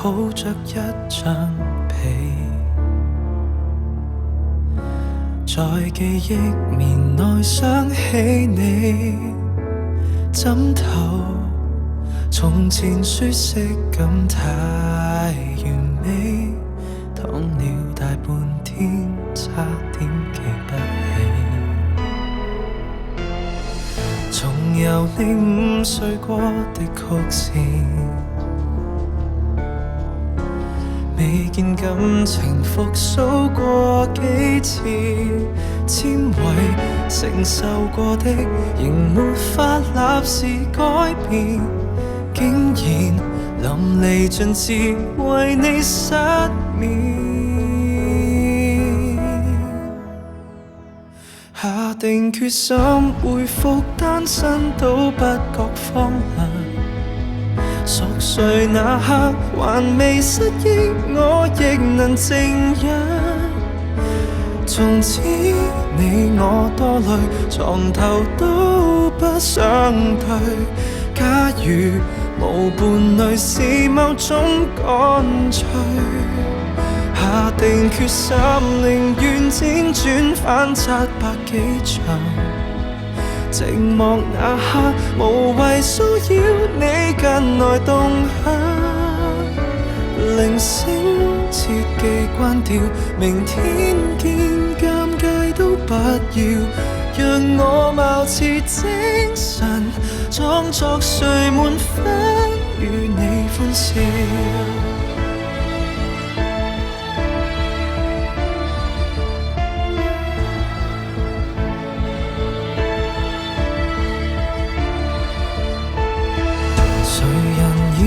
抱着一張被，在記憶棉內想起你，枕頭從前舒適感太完美，躺了大半天，差點記不起。重遊你5歲過的曲線，未見感情復甦過幾次，纖維承受過的，仍沒法立時改變，竟然淋漓盡致為你失眠。下定決心恢復單身都不覺荒涼，熟睡那刻還未失憶，我亦能靜養。從此你我多累，床頭都不想退。假如無伴侶是某種乾脆，下定決心寧願輾轉反側百幾場。寂寞那刻無謂騷擾你近來動向，鈴聲切記關掉，明天見尷尬都不要，讓我貌似精神，裝作睡滿分與你歡笑。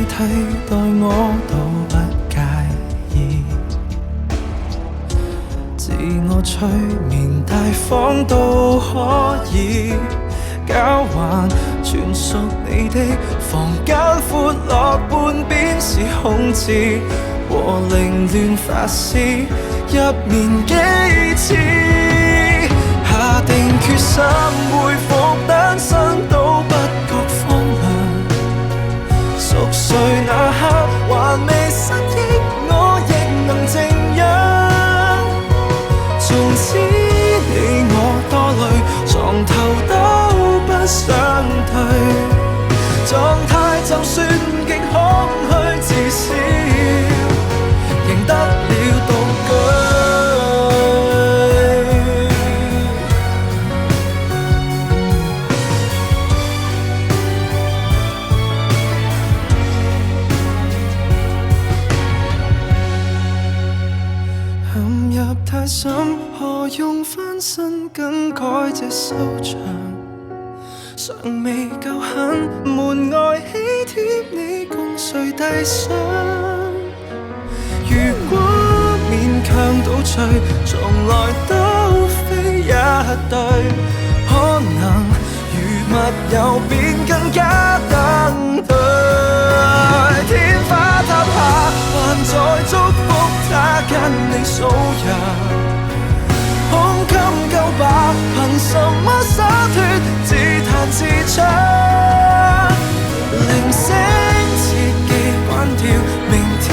替代我都不介意，自我催眠大方都可以，交還全屬你的房間，闊落半邊是空置，和凌亂發洩入眠幾次，下定決心恢復單身都不覺荒涼。熟睡那刻還未失憶，我亦能靜養。從此你我多累，床頭都不想退，狀態就算極空虛，至少贏得了獨居。太深，何用翻身更改這收場？尚未夠狠，門外喜帖你共誰遞上？如果勉強倒退，從來都非一對，可能如密友便更加登對。天花塌下，還在祝福他跟你數日。胸襟夠吧，憑什麼灑脫，自彈自唱？鈴聲切記關掉，明天